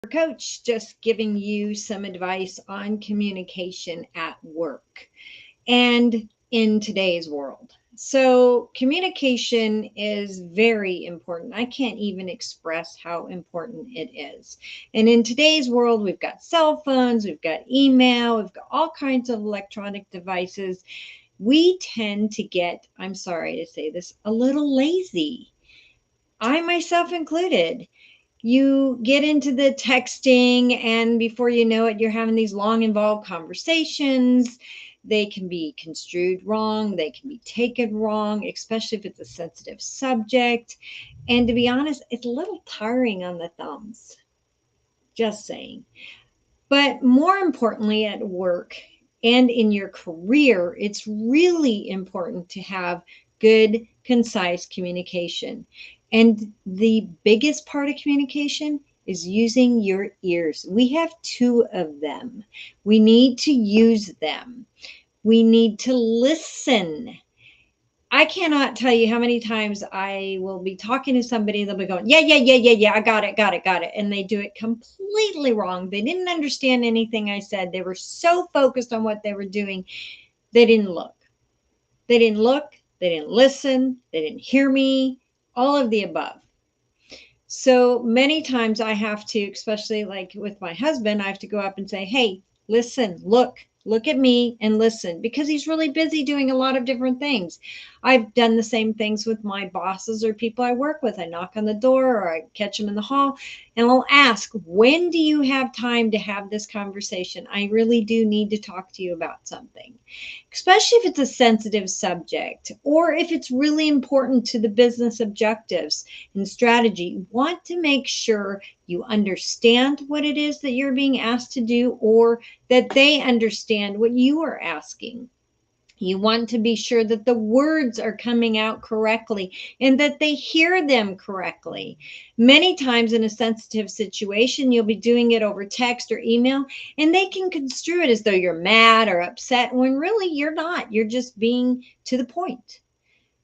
Coach, just giving you some advice on communication at work and in today's world. So, communication is very important. I can't even express how important it is. And in today's world, we've got cell phones, we've got email, we've got all kinds of electronic devices. We tend to get, I'm sorry to say this, a little lazy. I myself included. You get into the texting, and before you know it, you're having these long, involved conversations. They can be construed wrong, they can be taken wrong, especially if it's a sensitive subject. And to be honest, it's a little tiring on the thumbs. Just saying. But more importantly, at work and in your career, it's really important to have good, concise communication. And the biggest part of communication is using your ears. We have two of them. We need to use them. We need to listen. I cannot tell you how many times I will be talking to somebody, they'll be going, yeah, yeah, yeah, yeah, yeah, I got it, got it, got it. And they do it completely wrong. They didn't understand anything I said. They were so focused on what they were doing, they didn't look. They didn't look, they didn't listen, they didn't hear me, all of the above. So many times I have to, especially like with my husband, I have to go up and say, hey, listen, look at me and listen, because he's really busy doing a lot of different things. I've done the same things with my bosses or people I work with. I knock on the door or I catch them in the hall and I'll ask, when do you have time to have this conversation? I really do need to talk to you about something, especially if it's a sensitive subject or if it's really important to the business objectives and strategy. You want to make sure you understand what it is that you're being asked to do, or that they understand what you are asking. You want to be sure that the words are coming out correctly and that they hear them correctly. Many times in a sensitive situation, you'll be doing it over text or email, and they can construe it as though you're mad or upset when really you're not. You're just being to the point.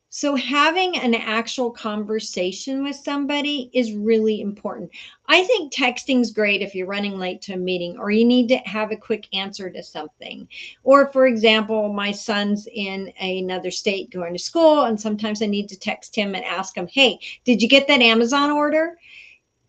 So, having an actual conversation with somebody is really important. I think texting's great if you're running late to a meeting or you need to have a quick answer to something. Or, for example, my son's in another state going to school, and sometimes I need to text him and ask him, hey, did you get that Amazon order?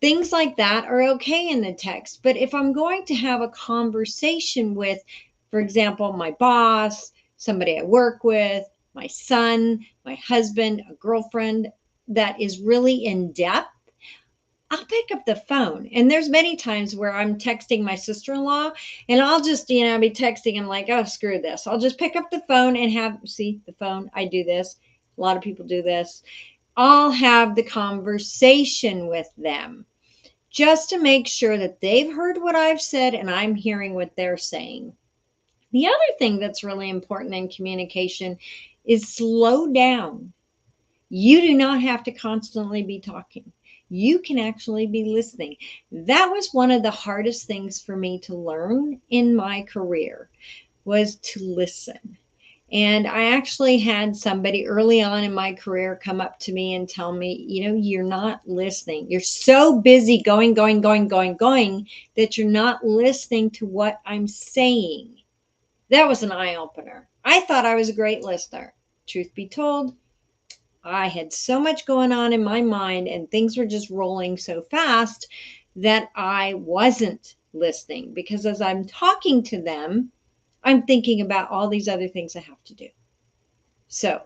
Things like that are okay in the text. But if I'm going to have a conversation with, for example, my boss, somebody I work with, my son, my husband, a girlfriend, that is really in depth, I'll pick up the phone. And there's many times where I'm texting my sister-in-law and I'll just, be texting and like, oh, screw this. I'll just pick up the phone and see the phone. I do this. A lot of people do this. I'll have the conversation with them just to make sure that they've heard what I've said and I'm hearing what they're saying. The other thing that's really important in communication is slow down. You do not have to constantly be talking. You can actually be listening. That was one of the hardest things for me to learn in my career, was to listen. And I actually had somebody early on in my career come up to me and tell me, you're not listening. You're so busy going, going, going, going, going that you're not listening to what I'm saying. That was an eye opener. I thought I was a great listener. Truth be told, I had so much going on in my mind and things were just rolling so fast that I wasn't listening, because as I'm talking to them, I'm thinking about all these other things I have to do. So,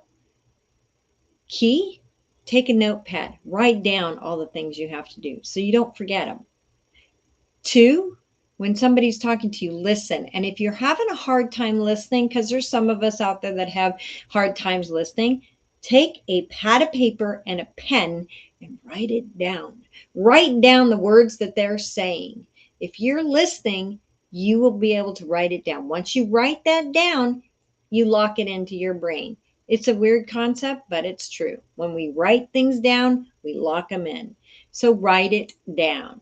key, take a notepad, write down all the things you have to do so you don't forget them. Two, when somebody's talking to you, listen. And if you're having a hard time listening, because there's some of us out there that have hard times listening, take a pad of paper and a pen and write it down. Write down the words that they're saying. If you're listening, you will be able to write it down. Once you write that down, you lock it into your brain. It's a weird concept, but it's true. When we write things down, we lock them in. So write it down.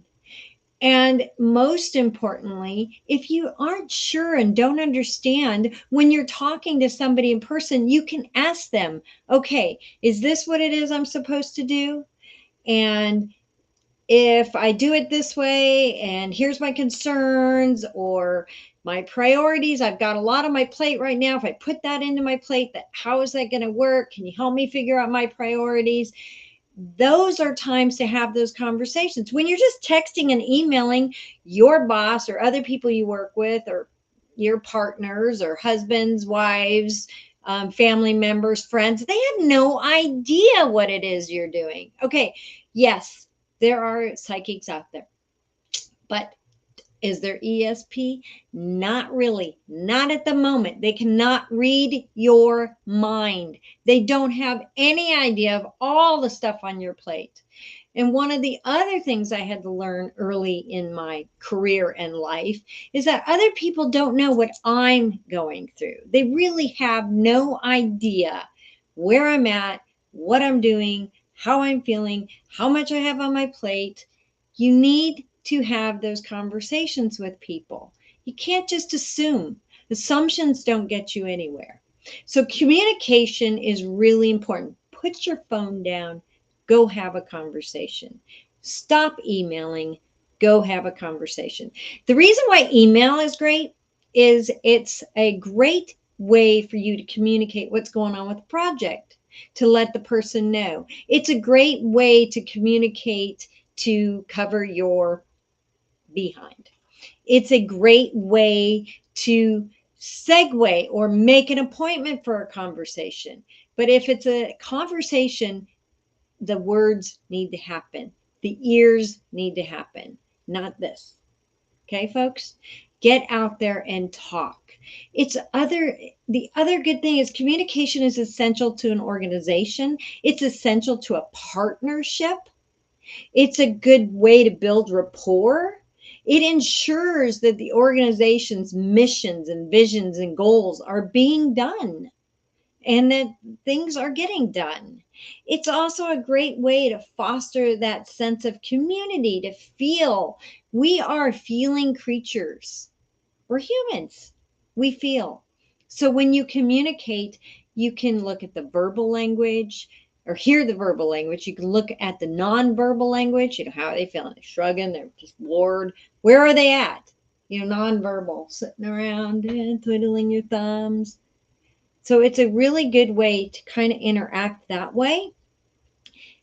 And most importantly, if you aren't sure and don't understand, when you're talking to somebody in person, you can ask them, okay, is this what it is I'm supposed to do? And if I do it this way, and here's my concerns or my priorities, I've got a lot on my plate right now. If I put that into my plate, how is that going to work? Can you help me figure out my priorities? Those are times to have those conversations. When you're just texting and emailing your boss or other people you work with, or your partners or husbands, wives, family members, friends, they have no idea what it is you're doing. Okay, yes, there are psychics out there, but is there ESP? Not really. Not at the moment. They cannot read your mind. They don't have any idea of all the stuff on your plate. And one of the other things I had to learn early in my career and life is that other people don't know what I'm going through. They really have no idea where I'm at, what I'm doing, how I'm feeling, how much I have on my plate. You need to have those conversations with people. You can't just assume. Assumptions don't get you anywhere. So communication is really important. Put your phone down, go have a conversation. Stop emailing, go have a conversation. The reason why email is great is it's a great way for you to communicate what's going on with the project, to let the person know. It's a great way to communicate, to cover your behind. It's a great way to segue or make an appointment for a conversation. But if it's a conversation, the words need to happen. The ears need to happen, not this. Okay, folks? Get out there and talk. The other good thing is communication is essential to an organization. It's essential to a partnership. It's a good way to build rapport. It ensures that the organization's missions and visions and goals are being done and that things are getting done. It's also a great way to foster that sense of community, to feel we are feeling creatures. We're humans. We feel. So when you communicate, you can look at the verbal language or hear the verbal language. You can look at the nonverbal language. How are they feeling? They're shrugging. They're just bored. Where are they at? Nonverbal, sitting around and twiddling your thumbs. So it's a really good way to kind of interact that way.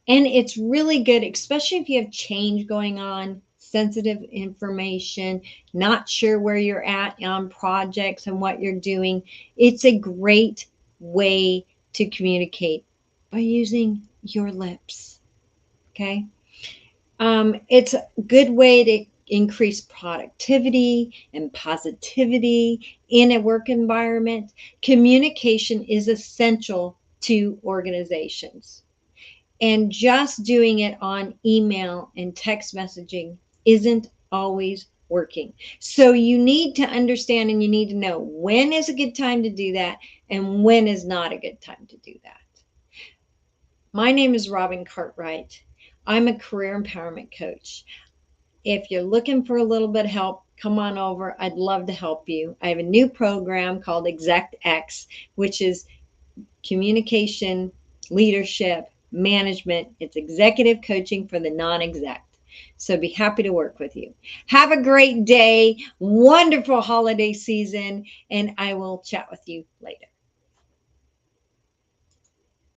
And it's really good, especially if you have change going on, sensitive information, not sure where you're at on projects and what you're doing. It's a great way to communicate by using your lips. Okay. It's a good way to increase productivity and positivity in a work environment. Communication is essential to organizations. And just doing it on email and text messaging isn't always working. So you need to understand and you need to know when is a good time to do that and when is not a good time to do that. My name is Robin Cartwright. I'm a career empowerment coach. If you're looking for a little bit of help, come on over. I'd love to help you. I have a new program called ExecX, which is communication, leadership, management. It's executive coaching for the non-exec. So be happy to work with you. Have a great day, wonderful holiday season, and I will chat with you later.